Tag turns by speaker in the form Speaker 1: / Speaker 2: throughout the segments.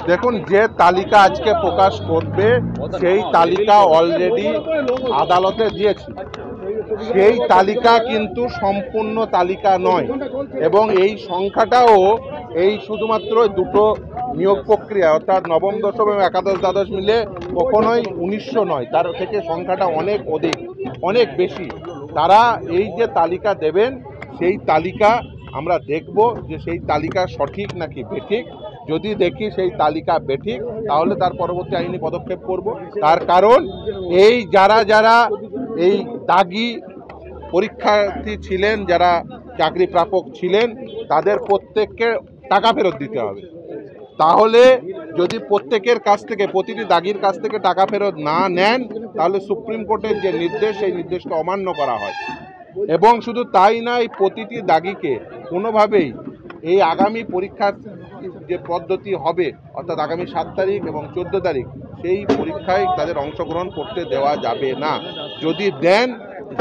Speaker 1: দেখুন, যে তালিকা আজকে প্রকাশ করবে সেই তালিকা অলরেডি আদালতে দিয়েছি। সেই তালিকা কিন্তু সম্পূর্ণ তালিকা নয়, এবং এই সংখ্যাটাও এই শুধুমাত্র দুটো নিয়োগ প্রক্রিয়া অর্থাৎ নবম দশম এবং একাদশ দ্বাদশ মিলে কখনোই 1900 নয়, তার থেকে সংখ্যাটা অনেক অধিক, অনেক বেশি। তারা এই যে তালিকা দেবেন সেই তালিকা আমরা দেখব যে সেই তালিকা সঠিক নাকি বেঠিক। যদি দেখি সেই তালিকা বেঠিক তাহলে তার পরবর্তী আইনি পদক্ষেপ করব। তার কারণ এই যারা এই দাগি পরীক্ষার্থী ছিলেন, যারা চাকরি প্রাপক ছিলেন, তাদের প্রত্যেককে টাকা ফেরত দিতে হবে। তাহলে যদি প্রত্যেকের কাছ থেকে, প্রতিটি দাগির কাছ থেকে টাকা ফেরত না নেন, তাহলে সুপ্রিম কোর্টের যে নির্দেশ সেই নির্দেশকে অমান্য করা হয়। এবং শুধু তাই নয়, প্রতিটি দাগিকে কোনোভাবেই এই আগামী পরীক্ষার যে পদ্ধতি হবে অর্থাৎ আগামী 7 তারিখ এবং 14 তারিখ সেই পরীক্ষায় তাদের অংশগ্রহণ করতে দেওয়া যাবে না। যদি দেন,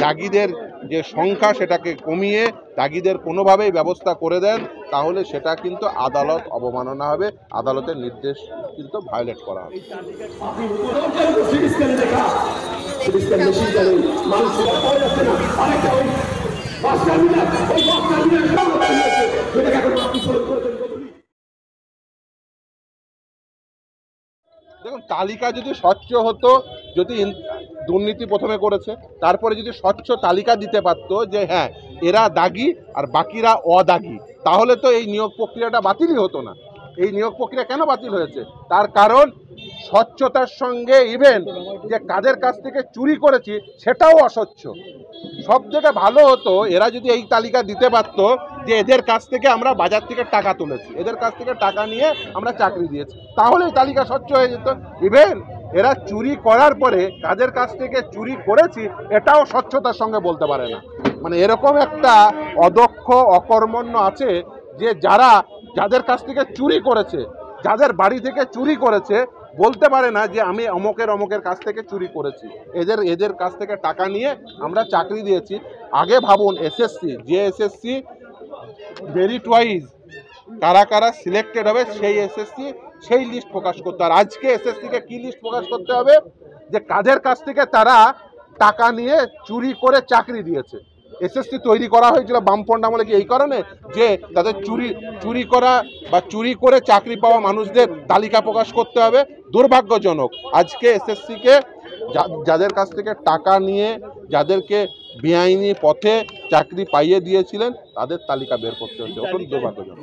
Speaker 1: দাগিদের যে সংখ্যা সেটাকে কমিয়ে দাগিদের কোনোভাবেই ব্যবস্থা করে দেন, তাহলে সেটা কিন্তু আদালত অবমাননা হবে, আদালতের নির্দেশ কিন্তু ভায়োলেট করা হবে। দেখুন, তালিকা যদি স্বচ্ছ হতো, যদি দুর্নীতি প্রথমে করেছে তারপরে যদি স্বচ্ছ তালিকা দিতে পারতো যে হ্যাঁ এরা দাগি আর বাকিরা অদাগি, তাহলে তো এই নিয়োগ প্রক্রিয়াটা বাতিলই হতো না। এই নিয়োগ প্রক্রিয়া কেন বাতিল হয়েছে? তার কারণ স্বচ্ছতার সঙ্গে ইভেন যে কাদের কাছ থেকে চুরি করেছি সেটাও অস্বচ্ছ। সব থেকে ভালো হতো এরা যদি এই তালিকা দিতে পারতো যে এদের কাছ থেকে আমরা বাজার থেকে টাকা তুলেছি, এদের কাছ থেকে টাকা নিয়ে আমরা চাকরি দিয়েছি, তাহলে এই তালিকা স্বচ্ছ হয়ে যেত। ইভেন এরা চুরি করার পরে কাদের কাছ থেকে চুরি করেছি এটাও স্বচ্ছতার সঙ্গে বলতে পারে না। মানে এরকম একটা অদক্ষ অকর্মণ্য আছে যে যাদের কাছ থেকে চুরি করেছে, যাদের বাড়ি থেকে চুরি করেছে, বলতে পারে না যে আমি অমকের কাছ থেকে চুরি করেছি, এদের কাছ থেকে টাকা নিয়ে আমরা চাকরি দিয়েছি। আগে ভাবুন, এসএসসি, যে এসএসসি মেরিট ওয়াইজ কারা সিলেক্টেড হবে সেই এসএসসি সেই লিস্ট প্রকাশ করতে, আর আজকে এসএসসিকে কি লিস্ট প্রকাশ করতে হবে যে কাদের কাছ থেকে তারা টাকা নিয়ে চুরি করে চাকরি দিয়েছে। এসএসসি তৈরি করা হয়েছিল বামফ্রন্ট আমলে কি এই কারণে যে তাদের চুরি করা বা চুরি করে চাকরি পাওয়া মানুষদের তালিকা প্রকাশ করতে হবে? দুর্ভাগ্যজনক, আজকে এসএসসিকে যাদের কাছ থেকে টাকা নিয়ে যাদেরকে বেআইনি পথে চাকরি পাইয়ে দিয়েছিলেন তাদের তালিকা বের করতে হচ্ছে, অত্যন্ত দুর্ভাগ্যজনক।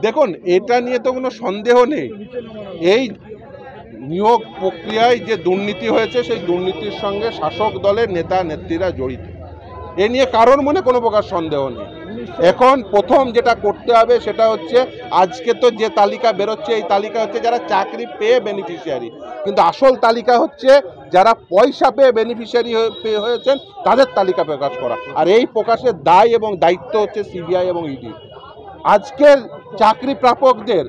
Speaker 1: দেখুন, এটা নিয়ে তো কোনো সন্দেহ নেই, এই নিয়োগ প্রক্রিয়ায় যে দুর্নীতি হয়েছে সেই দুর্নীতির সঙ্গে শাসক দলের নেতা নেত্রীরা জড়িত, এ নিয়ে কারোর মনে কোনো প্রকার সন্দেহ নেই। এখন প্রথম যেটা করতে হবে সেটা হচ্ছে, আজকে তো যে তালিকা বেরোচ্ছে এই তালিকা হচ্ছে যারা চাকরি পেয়ে বেনিফিশিয়ারি, কিন্তু আসল তালিকা হচ্ছে যারা পয়সা পেয়ে বেনিফিশিয়ারি হয়েছেন তাদের তালিকা প্রকাশ করা, আর এই প্রকাশের দায় এবং দায়িত্ব হচ্ছে সিবিআই এবং ইডি। আজকের চাকরি প্রাপকদের,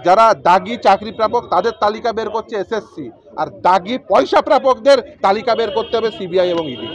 Speaker 1: যারা দাগি চাকরি প্রাপক তাদের তালিকা বের করছে এসএসসি, আর দাগি পয়সা প্রাপকদের তালিকা বের করতে হবে সিবিআই এবং ইডি।